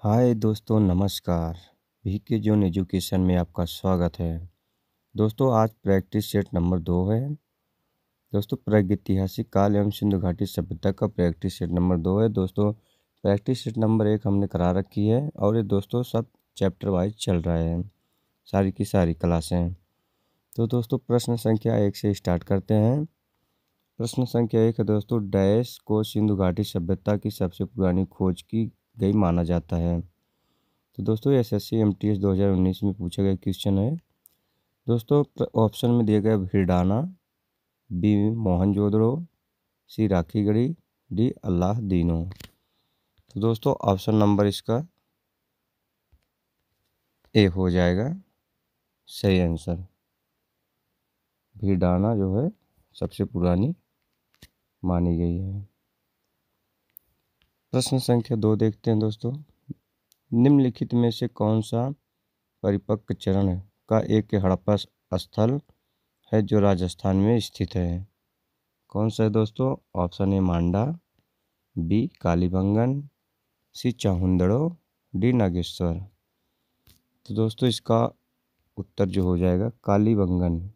हाय दोस्तों, नमस्कार। VK zone education में आपका स्वागत है। दोस्तों, आज प्रैक्टिस सेट नंबर 2 है। दोस्तों, प्रागैतिहासिक काल एवं सिंधु घाटी सभ्यता का प्रैक्टिस सेट नंबर 2 है। दोस्तों, प्रैक्टिस सेट नंबर 1 हमने करा रखी है और ये दोस्तों सब चैप्टर वाइज चल रहा है, सारी की सारी क्लासें। तो दोस्तों, प्रश्न संख्या 1 से स्टार्ट करते हैं। प्रश्न संख्या 1 है दोस्तों, डैश को सिंधु घाटी सभ्यता की सबसे पुरानी खोज की गई माना जाता है। तो दोस्तों, एसएससी एमटीएस 2019 में पूछा गया क्वेश्चन है। दोस्तों, ऑप्शन में दिया गया भीड़ाना, बी मोहनजोदड़ो, सी राखीगढ़ी, डी अल्लादीनो। तो दोस्तों, ऑप्शन नंबर इसका ए हो जाएगा सही आंसर। भीड़ाना जो है सबसे पुरानी मानी गई है। प्रश्न संख्या 2 देखते हैं दोस्तों, निम्नलिखित में से कौन सा परिपक्व चरण का एक हड़प्पा स्थल है जो राजस्थान में स्थित है? कौन सा है दोस्तों? Option A Manda, B Kalibangan, C Chanhudaro, D Nageshwar. तो दोस्तों, इसका उत्तर जो हो जाएगा कालीबंगन।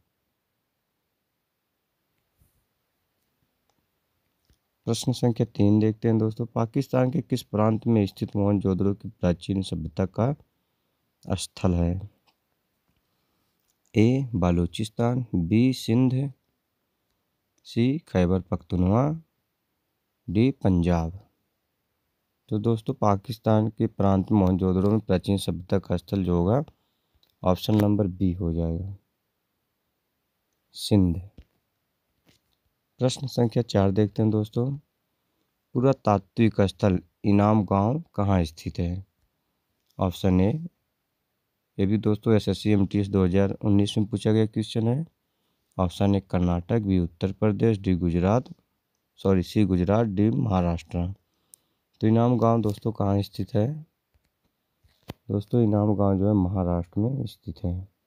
प्रश्न संख्या 3 देखते हैं दोस्तों, पाकिस्तान के किस प्रांत में स्थित मोहनजोदड़ो की प्राचीन सभ्यता का स्थल है? ए बालूचिस्तान, बी सिंध, सी खैबर पख्तूनख्वा, डी पंजाब। तो दोस्तों, पाकिस्तान के प्रांत मोहनजोदड़ो में प्राचीन सभ्यता का स्थल जो होगा ऑप्शन नंबर बी हो जाएगा, सिंध। प्रश्न संख्या 4 देखते हैं दोस्तों, पुरातात्विक स्थल इनाम गांव कहाँ स्थित है? ऑप्शन ए, ये भी दोस्तों एसएससी एमटीएस 2019 में पूछा गया क्वेश्चन है। Option A Karnataka, B Uttar Pradesh, C Gujarat, D Maharashtra. तो इनाम गांव दोस्तों कहाँ स्थित है? दोस्तों, इनाम गांव जो है महाराष्ट्र में स्थित है।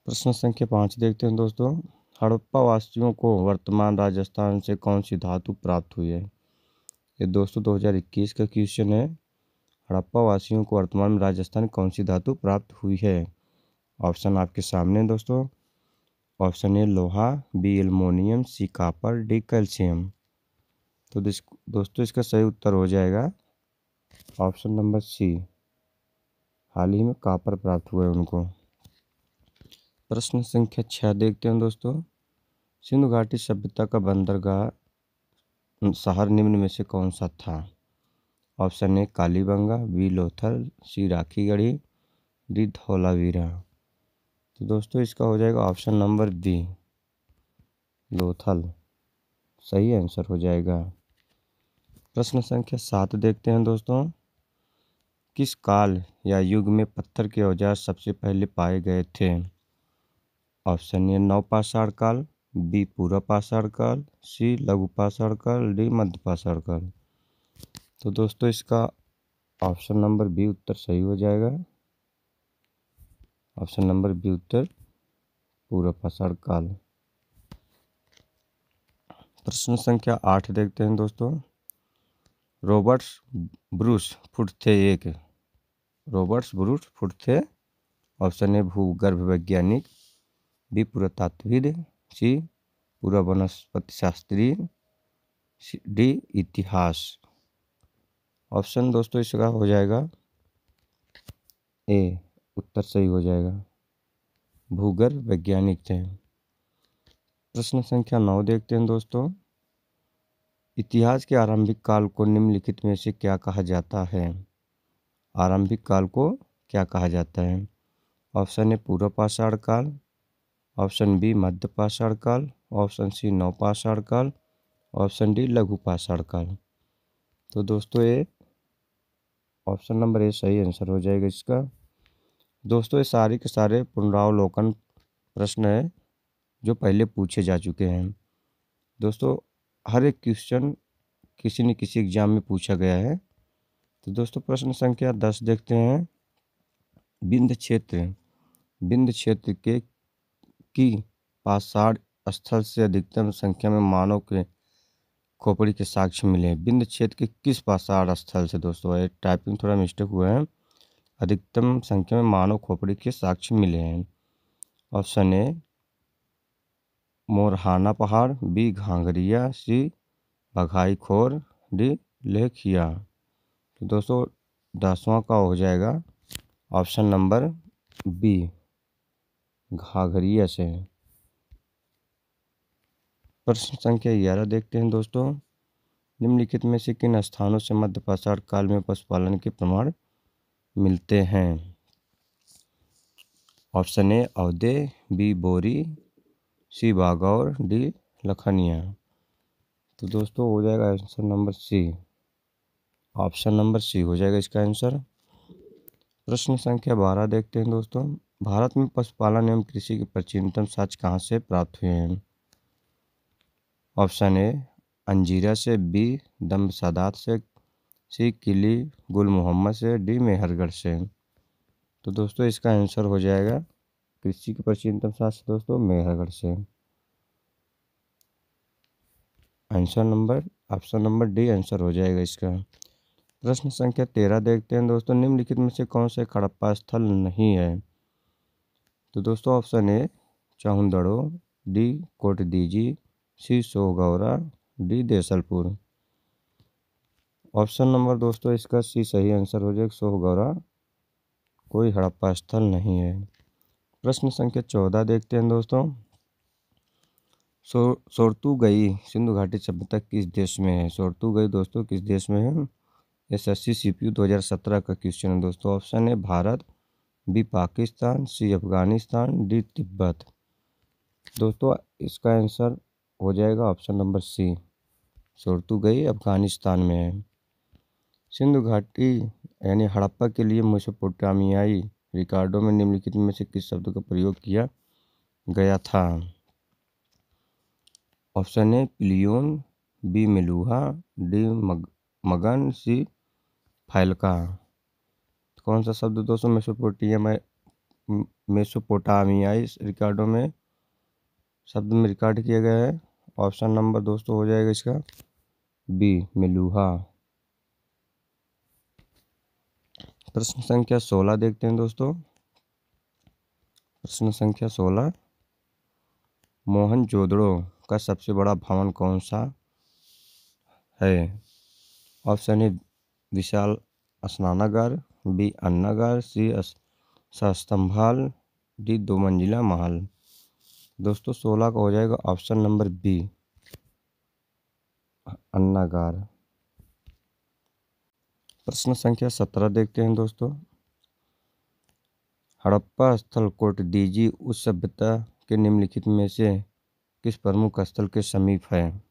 प्रश्न संख्या 5 देखते हैं दोस्तों, हड़प्पा वासियों को वर्तमान राजस्थान से कौन सी धातु प्राप्त हुई है? ये दोस्तों 2021 का क्वेश्चन है। हड़प्पा वासियों को वर्तमान में राजस्थान कौन सी धातु प्राप्त हुई है? ऑप्शन आपके सामने दोस्तों। ऑप्शन ए लोहा, B aluminium, C copper, D calcium. तो दोस्तों, इसका सही उत्तर हो जाएगा ऑप्शन नंबर सी, हाल ही में कॉपर प्राप्त हुआ है उनको। प्रश्न संख्या 6 देखते हैं दोस्तों, सिंधु घाटी सभ्यता का बंदरगाह शहर निम्न में से कौन सा था? Option A Kalibanga, B Lothal, C Rakhigarhi, D Dholavira. तो दोस्तों, इसका हो जाएगा ऑप्शन नंबर बी, लोथल, सही आंसर हो जाएगा। प्रश्न संख्या 7 देखते हैं दोस्तों, किस काल या युग में पत्थर के औजार सबसे पहले पाए गए थे? ऑप्शन ए नवपाषाण काल, बी पूर्व पाषाण काल, सी लघु पाषाण काल, डी मध्य पाषाण काल। तो दोस्तों, इसका ऑप्शन नंबर बी उत्तर सही हो जाएगा। ऑप्शन नंबर बी उत्तर पूर्व पाषाण काल। प्रश्न संख्या 8 देखते हैं दोस्तों, रॉबर्ट ब्रूस फुट थे एक। रॉबर्ट ब्रूस फुट थे। ऑप्शन ए भूगर्भ वैज्ञानिक, बी पुरातत्वविद, सी पूरा वनस्पति शास्त्री, डी इतिहास। ऑप्शन दोस्तों इसका हो जाएगा ए, उत्तर सही हो जाएगा, भूगर्भ वैज्ञानिक थे। प्रश्न संख्या 9 देखते हैं दोस्तों, इतिहास के आरंभिक काल को निम्नलिखित में से क्या कहा जाता है? आरंभिक काल को क्या कहा जाता है? ऑप्शन ए पूर्व पाषाण काल, ऑप्शन बी मध्य पाषाण काल, ऑप्शन सी नवपाषाण काल, ऑप्शन डी लघु पाषाण काल। तो दोस्तों, ये ऑप्शन नंबर ए सही आंसर हो जाएगा इसका। दोस्तों, ये सारे के सारे पुनरावलोकन प्रश्न है जो पहले पूछे जा चुके हैं। दोस्तों, हर एक क्वेश्चन किसी न किसी एग्जाम में पूछा गया है। तो दोस्तों, प्रश्न संख्या 10 देखते हैं, विंध्य क्षेत्र के की पाषाण स्थल से अधिकतम संख्या में मानव के खोपड़ी के साक्ष्य मिले हैं? विंध्य क्षेत्र के किस पाषाण स्थल से? दोस्तों ये टाइपिंग थोड़ा मिस्टेक हुआ है। अधिकतम संख्या में मानव खोपड़ी के साक्ष्य मिले हैं। ऑप्शन ए मोरहाना पहाड़, बी घांगरिया, सी बघाई खोर, डी लेखिया। तो दोस्तों 10वां का हो जाएगा ऑप्शन नंबर बी घाघरिया से। प्रश्न संख्या 11 देखते हैं दोस्तों। निम्नलिखित में से किन स्थानों से मध्य पाषाण काल में पशुपालन के प्रमाण मिलते हैं? ऑप्शन ए अवधे, बी बोरी, सी बागौर, डी लखनिया। तो दोस्तों हो जाएगा answer number C. Option number C हो जाएगा इसका आंसर। प्रश्न संख्या 12 देखते हैं दोस्तों। भारत में पशुपालन एवं कृषि के प्राचीनतम साक्ष्य कहाँ से प्राप्त हुए हैं? ऑप्शन ए अंजीरा से, बी दम्ब सादात से, सी किली गुल मोहम्मद से, डी मेहरगढ़ से। तो दोस्तों इसका आंसर हो जाएगा कृषि के प्राचीनतम साक्ष्य दोस्तों मेहरगढ़ से। ऑप्शन नंबर डी आंसर हो जाएगा इसका। प्रश्न संख्या 13 देखते हैं दोस्तों। निम्नलिखित में से कौन से हड़प्पा स्थल नहीं है? तो दोस्तों option A Chanhudaro, D Kotdiji, C Sohgaura, D Desalpur. Option number दोस्तों इसका सी सही आंसर हो जाएगा। सोगौरा कोई हड़प्पा स्थल नहीं है। प्रश्न संख्या 14 देखते हैं दोस्तों। सोरतुगई सिंधु घाटी सभ्यता किस देश में है? सोरतुगई दोस्तों किस देश में है? SSC CPU 2017 का क्वेश्चन है दोस्तों। ऑप्शन है भारत, बी पाकिस्तान, सी अफगानिस्तान, डी तिब्बत। दोस्तों इसका आंसर हो जाएगा ऑप्शन नंबर सी, सोरतुगई अफगानिस्तान में है। सिंधु घाटी यानी हड़प्पा के लिए मेसोपोटामियाई रिकॉर्डों में निम्नलिखित में से किस शब्द का प्रयोग किया गया था? ऑप्शन ए पिलियन, B Meluha, D Magan, C फाइलका। कौन सा शब्द दोस्तों मेसोपोटामियाई रिकॉर्डों में शब्द में रिकॉर्ड किया गया है? ऑप्शन नंबर दोस्तों हो जाएगा इसका बी मेलुहा। प्रश्न संख्या 16 देखते हैं दोस्तों। प्रश्न संख्या 16 मोहनजोदड़ो का सबसे बड़ा भवन कौन सा है? ऑप्शन ए विशाल स्नानागार, बी अन्नागार, सी सस्तंभाल, डी 2 मंजिला महल। दोस्तों 16 का हो जाएगा ऑप्शन नंबर बी अन्नागार। प्रश्न संख्या 17 देखते हैं दोस्तों। हड़प्पा स्थल कोटदीजी उस सभ्यता के निम्नलिखित में से किस प्रमुख स्थल के समीप है?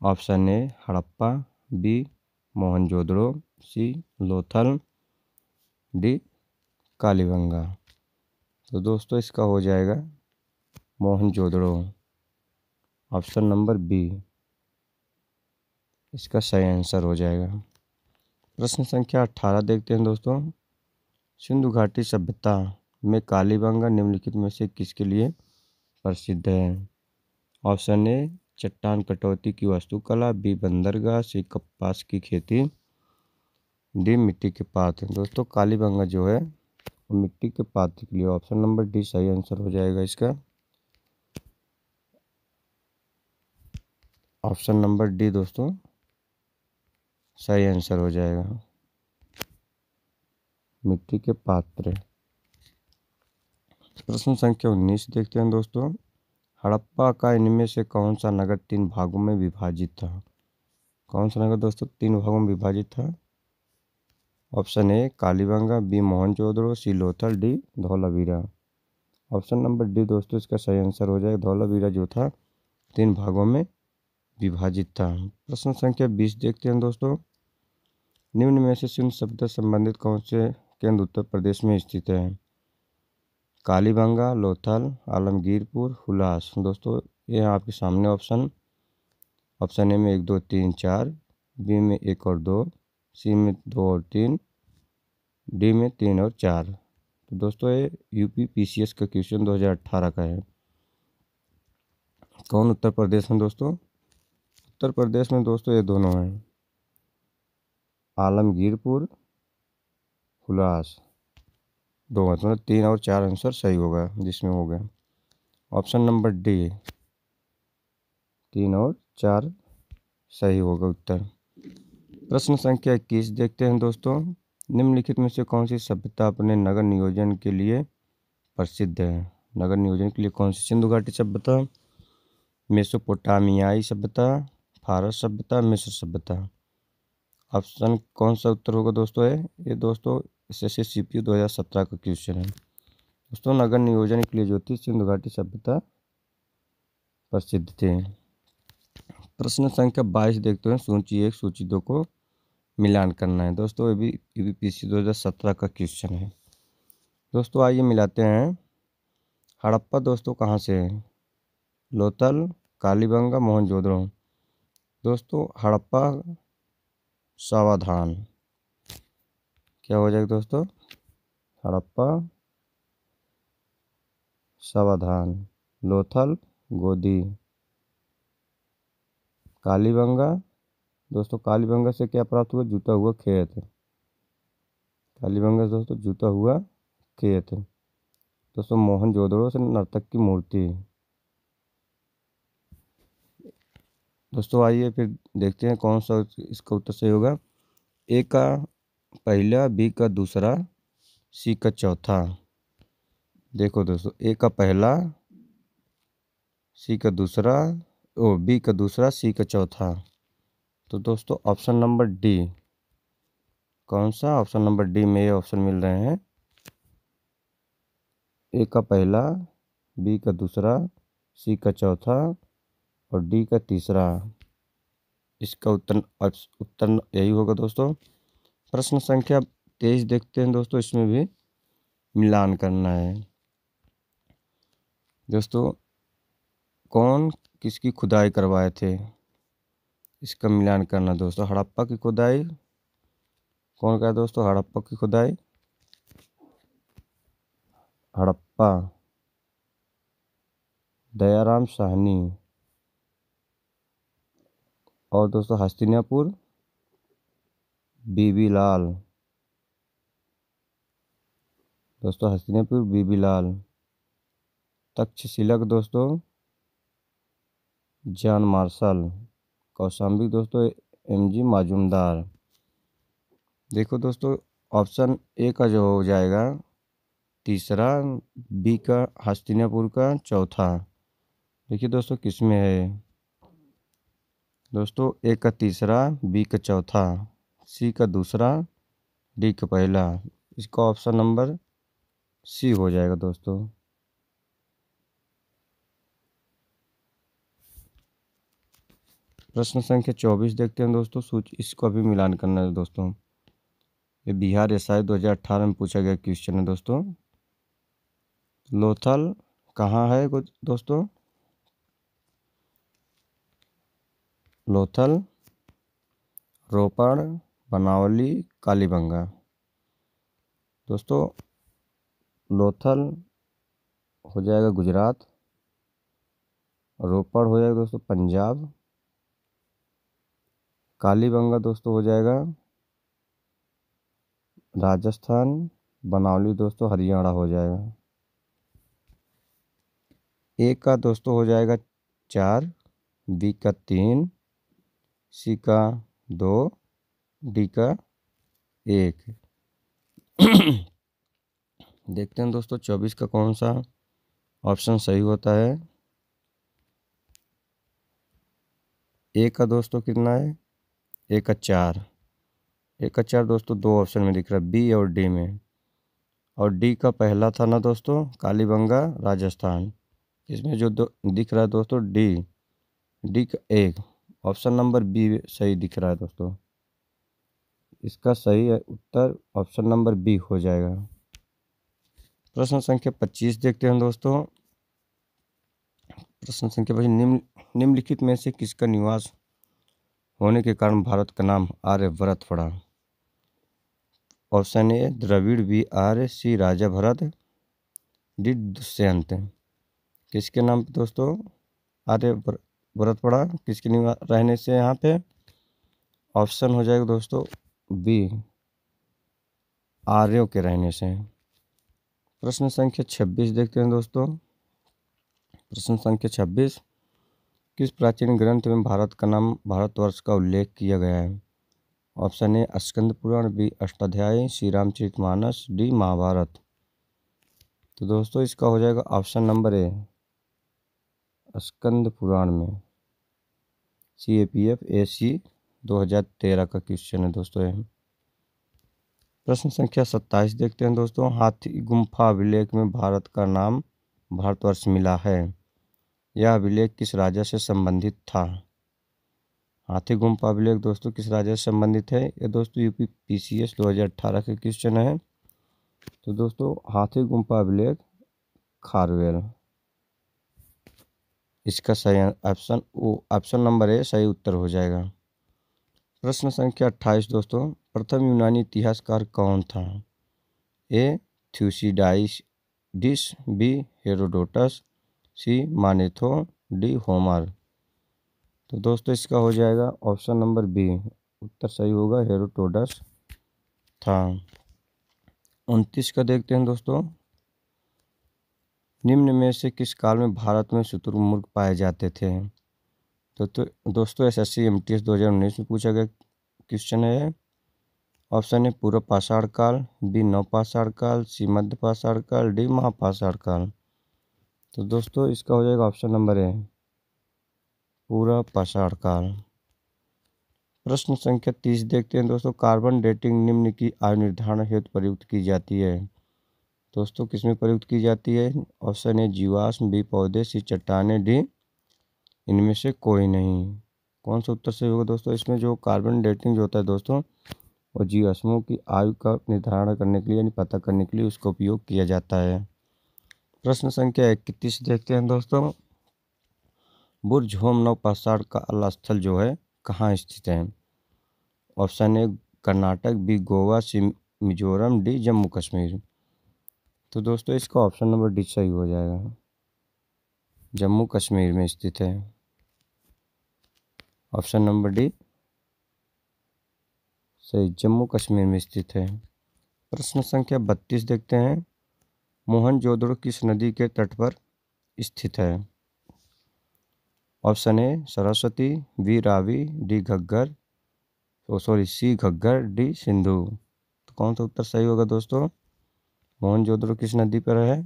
Option A Harappa, B Mohenjodaro, C Lothal, D Kalibanga. तो दोस्तों इसका हो जाएगा मोहनजोदड़ो। ऑप्शन नंबर बी इसका सही आंसर हो जाएगा। प्रश्न संख्या 18 देखते हैं दोस्तों। सिंधु घाटी सभ्यता में कालीबंगा निम्नलिखित में से किसके लिए प्रसिद्ध है? ऑप्शन ए चट्टान कटौती की वास्तुकला, बी बंदरगाह, सी कपास की खेती, डी मिट्टी के पात्र। दोस्तों कालीबंगा जो है वो मिट्टी के पात्र के लिए ऑप्शन नंबर डी सही आंसर हो जाएगा इसका। ऑप्शन नंबर डी दोस्तों सही आंसर हो जाएगा, मिट्टी के पात्र। प्रश्न संख्या 19 देखते हैं दोस्तों। हड़प्पा का इनमें से कौन सा नगर 3 भागों में विभाजित था? कौन सा नगर दोस्तों 3 भागों में विभाजित था? Option A Kalibanga, B Mohenjodaro, C Lothal, D Dholavira. Option number D दोस्तों इसका सही आंसर हो जाएगा। धौलावीरा जो था 3 भागों में विभाजित था। प्रश्न संख्या 20 देखते हैं दोस्तों। निम्न में से सिंधु सभ्यता संबंधित कौन से केंद्र उत्तर प्रदेश में स्थित है? कालीबंगा, लोथल, आलमगीरपुर, हुलास। दोस्तों ये आपके सामने ऑप्शन ए में 1 2 3 4, बी में 1 और 2, सी में 2 और 3, डी में 3 और 4। तो दोस्तों ये यूपी PCS का क्वेश्चन 2018 का है। कौन उत्तर प्रदेश में दोस्तों? उत्तर प्रदेश में दोस्तों ये दोनों हैं, आलमगीरपुर, हुलास। दो मतलब 3 और 4 आंसर सही होगा जिसमें हो गया ऑप्शन नंबर डी, 3 और 4 सही होगा उत्तर। प्रश्न संख्या 21 देखते हैं दोस्तों, निम्नलिखित में से कौन सी सभ्यता अपने नगर नियोजन के लिए प्रसिद्ध है? नगर नियोजन के लिए कौन सी? सिंधु घाटी सभ्यता, मेसोपोटामियाई सभ्यता, फारस सभ्यता, मिस्र सभ्यता। ऑप्शन कौन सा उत्तर होगा दोस्तों? है ये दोस्तों एसएससी सीपीयू 2017 का क्वेश्चन है दोस्तों। नगर नियोजन के लिए जो थी सिंधु घाटी सभ्यता प्रसिद्ध थे। प्रश्न संख्या 22 देखते हैं, सूची 1 सूची 2 को मिलान करना है दोस्तों। ये भी यूपीएससी 2017 का क्वेश्चन है दोस्तों। आइए मिलाते हैं। हड़प्पा दोस्तों कहाँ से है? लोथल, कालीबंगा, मोहनजोदड़ो। दोस्तों हड़प्पा, सावधान। क्या हो जाएगा दोस्तों? हड़प्पा, सावधान। लोथल, गोदी। कालीबंगा दोस्तों, कालीबंगा से क्या प्राप्त हुआ? जूता हुआ खेत। कालीबंगा दोस्तों जूता हुआ खेत। दोस्तों मोहनजोदड़ो से नर्तक की मूर्ति। दोस्तों आइए फिर देखते हैं कौन सा इसका उत्तर सही होगा। ए का पहला, बी का दूसरा, सी का चौथा। देखो दोस्तों, ए का पहला, सी का दूसरा, बी का दूसरा, सी का चौथा। तो दोस्तों ऑप्शन नंबर डी, कौन सा? ऑप्शन नंबर डी में ये ऑप्शन मिल रहे हैं। ए का पहला, बी का दूसरा, सी का चौथा और डी का तीसरा। इसका उत्तर यही होगा दोस्तों। प्रश्न संख्या 23 देखते हैं दोस्तों, इसमें भी मिलान करना है दोस्तों। कौन किसकी खुदाई करवाए थे? इसका मिलान करना दोस्तों। हड़प्पा की खुदाई कौन का है दोस्तों? हड़प्पा की खुदाई हड़प्पा, दयाराम साहनी। और दोस्तों हस्तिनापुर, बीबी लाल। दोस्तों हस्तिनापुर, बीबी लाल। तक्षशिला दोस्तों जॉन मार्शल। कौशाम्बी दोस्तों एमजी मजूमदार। देखो दोस्तों ऑप्शन ए का जो हो जाएगा तीसरा, बी का हस्तिनापुर का चौथा। देखिए दोस्तों किस में है दोस्तों? ए का तीसरा, बी का चौथा, सी का दूसरा, डी का पहला। इसका ऑप्शन नंबर सी हो जाएगा दोस्तों। प्रश्न संख्या 24 देखते हैं दोस्तों, सूची इसको भी मिलान करना है दोस्तों। ये बिहार एसआई 2018 में पूछा गया क्वेश्चन है दोस्तों। लोथल कहाँ है दोस्तों? लोथल, रोपड़, बनावली, कालीबंगा। दोस्तों लोथल हो जाएगा गुजरात, रोपड़ हो जाएगा दोस्तों पंजाब, कालीबंगा दोस्तों हो जाएगा राजस्थान, बनावली दोस्तों हरियाणा हो जाएगा। ए का दोस्तों हो जाएगा 4, बी का 3, सी का 2, डी का 1। देखते हैं दोस्तों 24 का कौन सा ऑप्शन सही होता है। ए का दोस्तों कितना है? ए का 4। ए का 4 दोस्तों दो ऑप्शन में दिख रहा है, बी और डी में। और डी का पहला था ना दोस्तों कालीबंगा राजस्थान। इसमें जो दिख रहा है दोस्तों डी का 1। ऑप्शन नंबर बी सही दिख रहा है दोस्तों। इसका सही उत्तर ऑप्शन नंबर बी हो जाएगा। प्रश्न संख्या 25 देखते हैं दोस्तों। प्रश्न संख्या 25, निम्नलिखित में से किसका निवास होने के कारण भारत का नाम आर्यभट्ट पड़ा? Option A Dravid, B Arya, C Raja Bharat, D Dushyant. किसके नाम पे दोस्तों व्रत पड़ा किसके रहने से यहाँ पे? ऑप्शन हो जाएगा दोस्तों बी, आर्यों के रहने से। प्रश्न संख्या 26 देखते हैं दोस्तों। प्रश्न संख्या 26, किस प्राचीन ग्रंथ में भारत का नाम भारतवर्ष का उल्लेख किया गया है? Option A Skanda Purana, B Ashtadhyayi, C Ramcharitmanas, D Mahabharata. तो दोस्तों इसका हो जाएगा ऑप्शन नंबर ए, स्कंद पुराण में। CAPF AC 2013 का क्वेश्चन है दोस्तों ये। प्रश्न संख्या 27 देखते हैं दोस्तों। हाथी गुम्फा अभिलेख में भारत का नाम भारतवर्ष मिला है, यह अभिलेख किस राजा से संबंधित था? हाथी गुम्फा अभिलेख दोस्तों किस राजा से संबंधित है? ये दोस्तों UP PCS 2018 का क्वेश्चन है। तो दोस्तों हाथी गुम्फा अभिलेख खारवेल, इसका सही ऑप्शन नंबर ए सही उत्तर हो जाएगा। प्रश्न संख्या 28 दोस्तों। प्रथम यूनानी इतिहासकार कौन था? ए थ्यूसिडाइडिस, बी हेरोडोटस, सी मानेथो, डी होमर। तो दोस्तों इसका हो जाएगा ऑप्शन नंबर बी, उत्तर सही होगा, हेरोडोटस था। 29 का देखते हैं दोस्तों। निम्न में से किस काल में भारत में शुतुरमुर्ग पाए जाते थे? तो दोस्तों SSC MTS 2019 में पूछा गया क्वेश्चन है। ऑप्शन ए पूर्व पाषाण काल, बी नवपाषाण काल, सी मध्य पाषाण काल, डी महापाषाण काल। तो दोस्तों इसका हो जाएगा ऑप्शन नंबर ए, पूर्व पाषाण काल। प्रश्न संख्या 30 देखते हैं दोस्तों। कार्बन डेटिंग निम्न की आयु निर्धारण हेतु प्रयुक्त की जाती है। दोस्तों किसमें प्रयुक्त की जाती है? ऑप्शन ए जीवाश्म, बी पौधे, सी चट्टानें, डी इनमें से कोई नहीं। कौन सा उत्तर सही होगा दोस्तों? इसमें जो कार्बन डेटिंग जो होता है दोस्तों, और जीवाश्मों की आयु का निर्धारण करने के लिए यानी पता करने के लिए उसका उपयोग किया जाता है। प्रश्न संख्या 31 देखते हैं दोस्तों। बुर्ज होम नवपाषाण काल स्थल जो है कहाँ स्थित है? Option A Karnataka, B Goa, C Mizoram, D Jammu Kashmir. तो दोस्तों इसका ऑप्शन नंबर डी सही हो जाएगा, जम्मू कश्मीर में स्थित है। ऑप्शन नंबर डी सही, जम्मू कश्मीर में स्थित है। प्रश्न संख्या 32 देखते हैं। मोहनजोदड़ो किस नदी के तट पर स्थित है? Option A Saraswati, B Ravi, D Ghaggar, C Ghaggar, D Sindhu. तो कौन सा उत्तर सही होगा दोस्तों? मोहनजोदड़ो किस नदी पर है,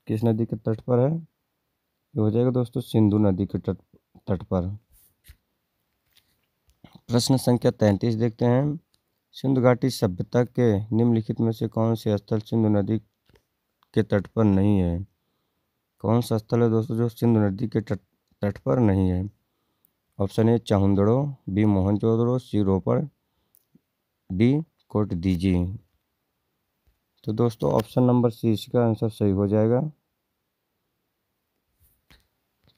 किस नदी के तट पर है? ये हो जाएगा दोस्तों सिंधु नदी के तट पर। प्रश्न संख्या 33 देखते हैं। सिंधु घाटी सभ्यता के निम्नलिखित में से कौन से स्थल सिंधु नदी के तट पर नहीं है? कौन सा स्थल है दोस्तों जो सिंधु नदी के तट पर नहीं है? Option A Chanhudaro, B Mohenjodaro, C Ropar, D Kotdiji. तो दोस्तों ऑप्शन नंबर सी इसका आंसर सही हो जाएगा।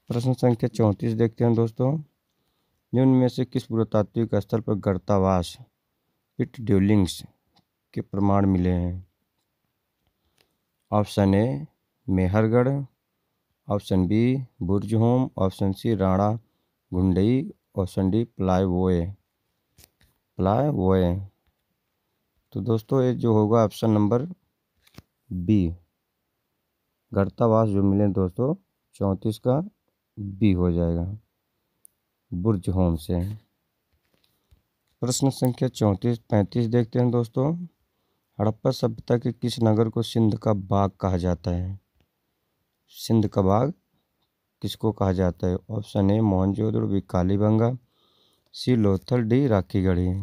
प्रश्न संख्या 34 देखते हैं दोस्तों। निम्न में से किस पुरातात्विक स्थल पर गर्तावास पिट ड्यूलिंग्स के प्रमाण मिले हैं? Option A Mehrgarh, option B Burzahom, option C Rana Ghundai, option D प्लाईवुड। तो दोस्तों ये जो होगा ऑप्शन नंबर बी, गर्तावास जो मिले दोस्तों 34 का बी हो जाएगा, बुर्ज होम से। प्रश्न संख्या 35 देखते हैं दोस्तों। हड़प्पा सभ्यता के किस नगर को सिंध का बाग कहा जाता है? सिंध का बाग किसको कहा जाता है? Option A Mohenjodaro, B Kalibanga, C Lothal, D Rakhigarhi.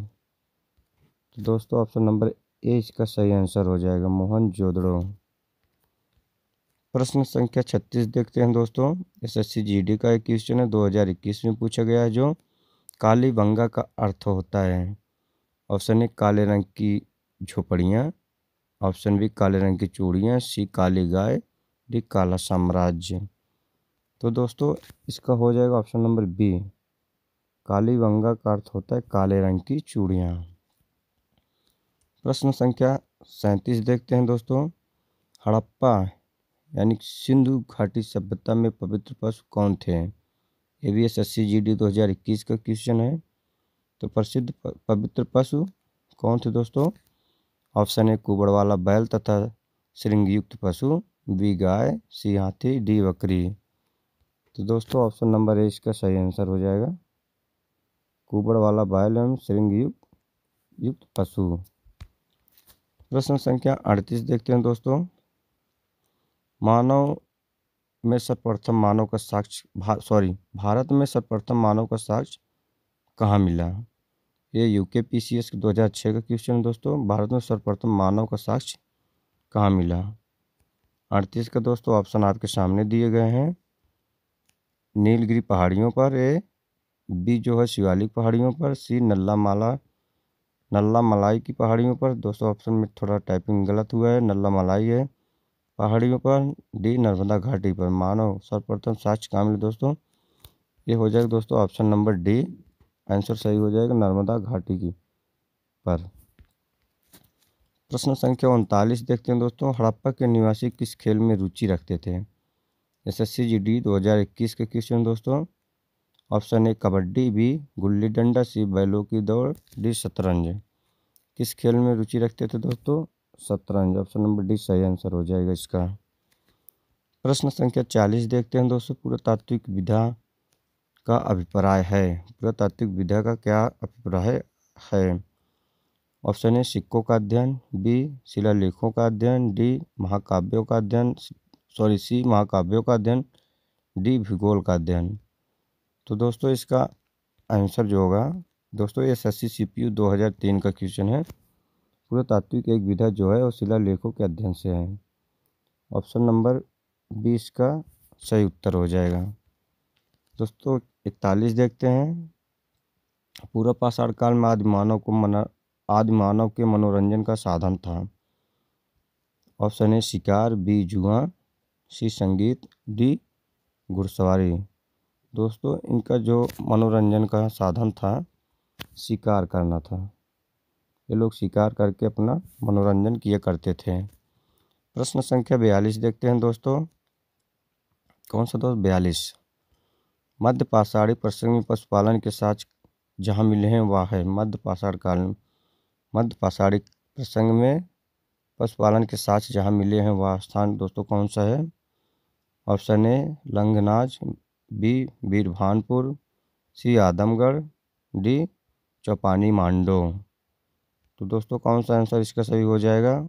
तो दोस्तों ऑप्शन नंबर ए इसका सही आंसर हो जाएगा, मोहनजोदड़ो। प्रश्न संख्या 36 देखते हैं दोस्तों। SSC GD का एक क्वेश्चन है, 2021 में पूछा गया है, जो कालीबंगा का अर्थ होता है। ऑप्शन ए काले रंग की झोपड़ियाँ, ऑप्शन बी काले रंग की चूड़ियाँ, सी काली गाय, डी काला साम्राज्य। तो दोस्तों इसका हो जाएगा ऑप्शन नंबर बी, कालीबंगा का अर्थ होता है काले रंग की चूड़ियाँ। प्रश्न संख्या 37 देखते हैं दोस्तों। हड़प्पा यानी सिंधु घाटी सभ्यता में पवित्र पशु कौन थे? ये भी SSC GD 2021 का क्वेश्चन है। तो प्रसिद्ध पवित्र पशु कौन थे दोस्तों? ऑप्शन ए कुबड़ वाला बैल तथा श्रृंगयुक्त पशु, बी गाय, सी हाथी, डी बकरी। तो दोस्तों ऑप्शन नंबर ए इसका सही आंसर हो जाएगा, कुबड़ वाला बैल एवं श्रृंगयुक्त पशु। प्रश्न संख्या 38 देखते हैं दोस्तों। मानव में सर्वप्रथम मानव का साक्ष्य भारत में सर्वप्रथम मानव का साक्ष्य कहाँ मिला? ये UKPCS 2006 का क्वेश्चन है दोस्तों। भारत में सर्वप्रथम मानव का साक्ष्य कहाँ मिला? 38 का दोस्तों ऑप्शन आपके सामने दिए गए हैं। नीलगिरी पहाड़ियों पर, ए बी जो है शिवालिक पहाड़ियों पर, सी नल्ला मलाई की पहाड़ियों पर। दोस्तों ऑप्शन में थोड़ा टाइपिंग गलत हुआ है, नल्ला मलाई है पहाड़ियों पर, डी नर्मदा घाटी पर। मानव सर्वप्रथम साक्ष्य कहाँ मिले दोस्तों? ये हो जाएगा दोस्तों ऑप्शन नंबर डी, आंसर सही हो जाएगा नर्मदा घाटी की पर। प्रश्न संख्या 39 देखते हैं दोस्तों। हड़प्पा के निवासी किस खेल में रुचि रखते थे? SSC GD 2021 के क्वेश्चन दोस्तों। ऑप्शन ए कबड्डी, बी गुल्ली डंडा, सी बैलों की दौड़, डी शतरंज। किस खेल में रुचि रखते थे दोस्तों? शतरंज। ऑप्शन नंबर डी सही आंसर हो जाएगा इसका। प्रश्न संख्या 40 देखते हैं दोस्तों। पुरातात्विक विधा का अभिप्राय है। पुरातात्विक विधा का क्या अभिप्राय है? ऑप्शन ए सिक्कों का अध्ययन, बी शिलालेखों का अध्ययन, डी महाकाव्यों का अध्ययन, सी महाकाव्यों का अध्ययन, डी भूगोल का अध्ययन। तो दोस्तों इसका आंसर जो होगा दोस्तों SSC CPU 2003 का क्वेश्चन है। पुरातात्विक एक विधा जो है वो शिलालेखों के अध्ययन से है। ऑप्शन नंबर 20 का सही उत्तर हो जाएगा। दोस्तों 41 देखते हैं। पूर्व पाषाण काल में आदि मानव के मनोरंजन का साधन था। ऑप्शन ए शिकार, बी जुआ, सी संगीत, डी घुड़सवारी। दोस्तों इनका जो मनोरंजन का साधन था शिकार करना था। ये लोग शिकार करके अपना मनोरंजन किया करते थे। प्रश्न संख्या 42 देखते हैं दोस्तों। कौन सा दोस्त? 42। मध्य पाषाणी प्रसंग में पशुपालन के साथ जहाँ मिले हैं वह है। मध्य पाषाणी प्रसंग में पशुपालन के साथ जहाँ मिले हैं वह स्थान दोस्तों कौन सा है? Option A Langhnaj, B Birbhanpur, C Adamgarh, D Chopani Mando. तो दोस्तों कौन सा आंसर इसका सही हो जाएगा?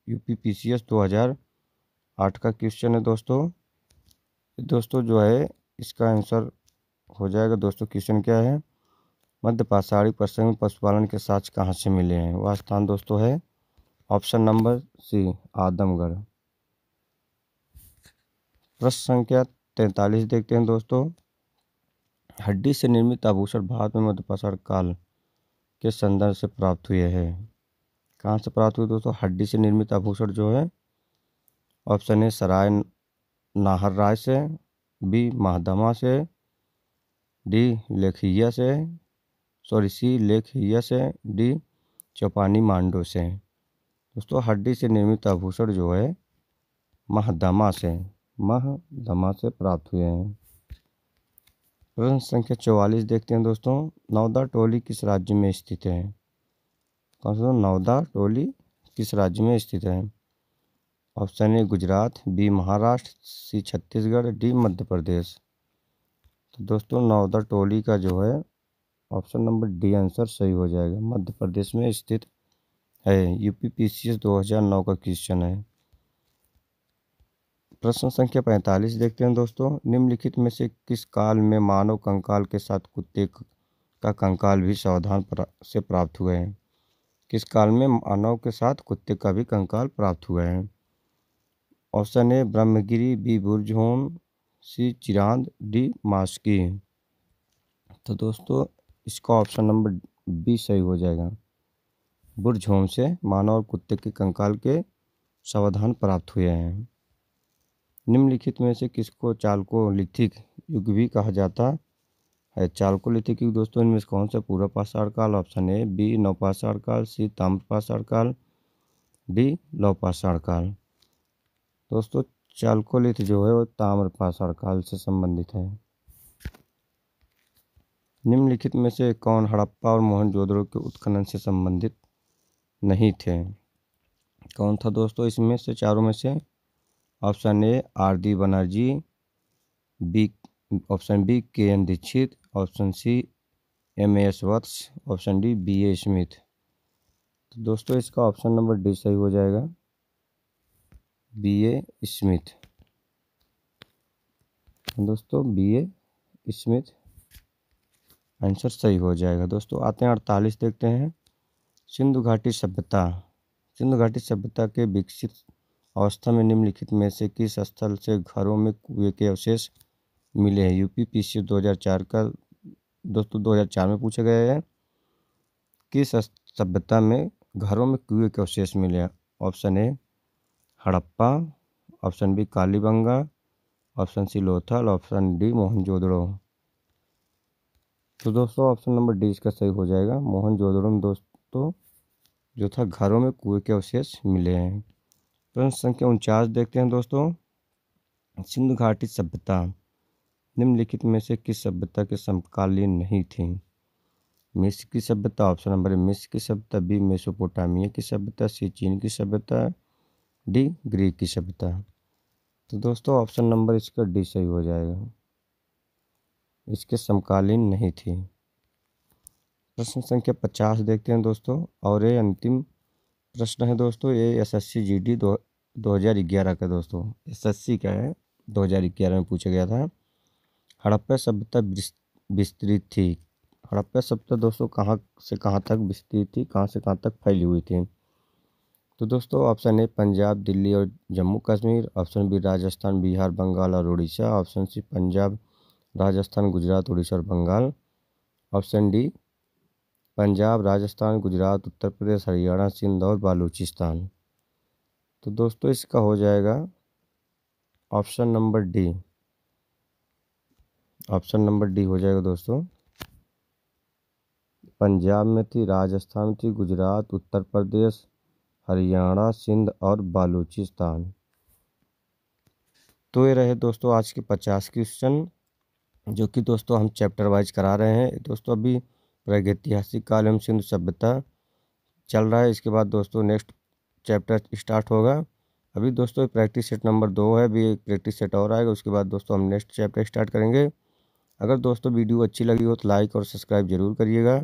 UPPCS 2008 का क्वेश्चन है दोस्तों। दोस्तों जो है इसका आंसर हो जाएगा दोस्तों। क्वेश्चन क्या है? मध्य पाषाणी प्रसंग में पशुपालन के साथ कहाँ से मिले हैं? वह स्थान दोस्तों है ऑप्शन नंबर सी आदमगढ़। प्रश्न संख्या 43 देखते हैं दोस्तों। हड्डी से निर्मित आभूषण भारत में मध्य पाषाण काल के संदर्भ से प्राप्त हुए हैं। कहाँ से प्राप्त हुए दोस्तों? हड्डी से निर्मित आभूषण जो है ऑप्शन ए सराय नाहर राय से, बी महादमा से, डी लेखिया से, सी लेखिया से, डी चौपानी मांडो से। दोस्तों हड्डी से निर्मित आभूषण जो है महादमा से प्राप्त हुए हैं। प्रश्न संख्या 44 देखते हैं दोस्तों। नौदा टोली किस राज्य में स्थित है? कौन सा? नौदा टोली किस राज्य में स्थित है? Option A Gujarat, B Maharashtra, C Chhattisgarh, D Madhya Pradesh. तो दोस्तों नौदा टोली का जो है ऑप्शन नंबर डी आंसर सही हो जाएगा, मध्य प्रदेश में स्थित है। UPPCS 2009 का क्वेश्चन है। प्रश्न संख्या 45 देखते हैं दोस्तों। निम्नलिखित में से किस काल में मानव कंकाल के साथ कुत्ते का कंकाल भी सावधान से प्राप्त हुए हैं? किस काल में मानव के साथ कुत्ते का भी कंकाल प्राप्त हुआ है? Option A Brahmagiri, B Burzahom, C Chirand, D Maski. तो दोस्तों इसका ऑप्शन नंबर बी सही हो जाएगा। बुरझोम से मानव और कुत्ते के कंकाल के सावधान प्राप्त हुए हैं। निम्नलिखित में से किसको चालकोलिथिक युग भी कहा जाता है? चालकोलिथिक युग दोस्तों इनमें से कौन सा? पूर्व पाषाण काल, ऑप्शन ए बी नवपाषाण काल, सी ताम्र पाषाण काल, डी लौह पाषाण काल। दोस्तों चालकोलिथ जो है वो ताम्र पाषाण काल से संबंधित है। निम्नलिखित में से कौन हड़प्पा और मोहनजोदड़ो के उत्खनन से संबंधित नहीं थे? कौन था दोस्तों इसमें से चारों में से? Option A R D Banerjee, B option B K N Dikshit, option C M S Vats, option D B A Smith. तो दोस्तों इसका ऑप्शन नंबर डी सही हो जाएगा, बी ए स्मिथ। दोस्तों बी ए स्मिथ आंसर सही हो जाएगा। दोस्तों आते हैं 48, देखते हैं। सिंधु घाटी सभ्यता। सिंधु घाटी सभ्यता के विकसित अवस्था में निम्नलिखित में से किस स्थल से घरों में कुएं के अवशेष मिले हैं? यूपीपीसी 2004 का दोस्तों 2004 में पूछा गया है। किस सभ्यता में घरों में कुएं के अवशेष मिले हैं? Option A Harappa, option B Kalibanga, option C Lothal, option D Mohenjodaro. तो दोस्तों ऑप्शन नंबर डी इसका सही हो जाएगा, मोहनजोदड़ो में दोस्तों जो था घरों में कुएं के अवशेष मिले हैं। प्रश्न संख्या 49 देखते हैं दोस्तों। सिंधु घाटी सभ्यता निम्नलिखित में से किस सभ्यता के समकालीन नहीं थी? मिस्र की सभ्यता, ऑप्शन नंबर ए मिस्र की सभ्यता, बी मेसोपोटामिया की सभ्यता, सी चीन की सभ्यता, डी ग्रीक की सभ्यता। तो दोस्तों ऑप्शन नंबर इसका डी सही हो जाएगा, इसके समकालीन नहीं थी। प्रश्न संख्या 50 देखते हैं दोस्तों, और ये अंतिम प्रश्न है दोस्तों। ये एसएससी जीडी 2011 का दोस्तों, एसएससी का है, 2011 में पूछा गया था। हड़प्पा सभ्यता विस्तृत थी। हड़प्पा सभ्यता दोस्तों कहाँ से कहाँ तक विस्तृत थी, कहाँ से कहाँ तक फैली हुई थी? तो दोस्तों ऑप्शन ए पंजाब, दिल्ली और जम्मू कश्मीर, ऑप्शन बी राजस्थान, बिहार, बंगाल और उड़ीसा, ऑप्शन सी पंजाब, राजस्थान, गुजरात, उड़ीसा और बंगाल, ऑप्शन डी पंजाब, राजस्थान, गुजरात, उत्तर प्रदेश, हरियाणा, सिंध और बालूचिस्तान। तो दोस्तों इसका हो जाएगा option number D. Option number D हो जाएगा दोस्तों, पंजाब में थी, राजस्थान में थी, गुजरात, उत्तर प्रदेश, हरियाणा, सिंध और बालूचिस्तान। तो ये रहे दोस्तों आज के 50 क्वेश्चन, जो कि दोस्तों हम चैप्टर वाइज करा रहे हैं। दोस्तों अभी प्रागैतिहासिक काल एवं सिंधु सभ्यता चल रहा है, इसके बाद दोस्तों नेक्स्ट चैप्टर स्टार्ट होगा। अभी दोस्तों प्रैक्टिस सेट नंबर 2 है, अभी एक प्रैक्टिस सेट और आएगा, उसके बाद दोस्तों हम नेक्स्ट चैप्टर स्टार्ट करेंगे। अगर दोस्तों वीडियो अच्छी लगी हो तो लाइक और सब्सक्राइब जरूर करिएगा।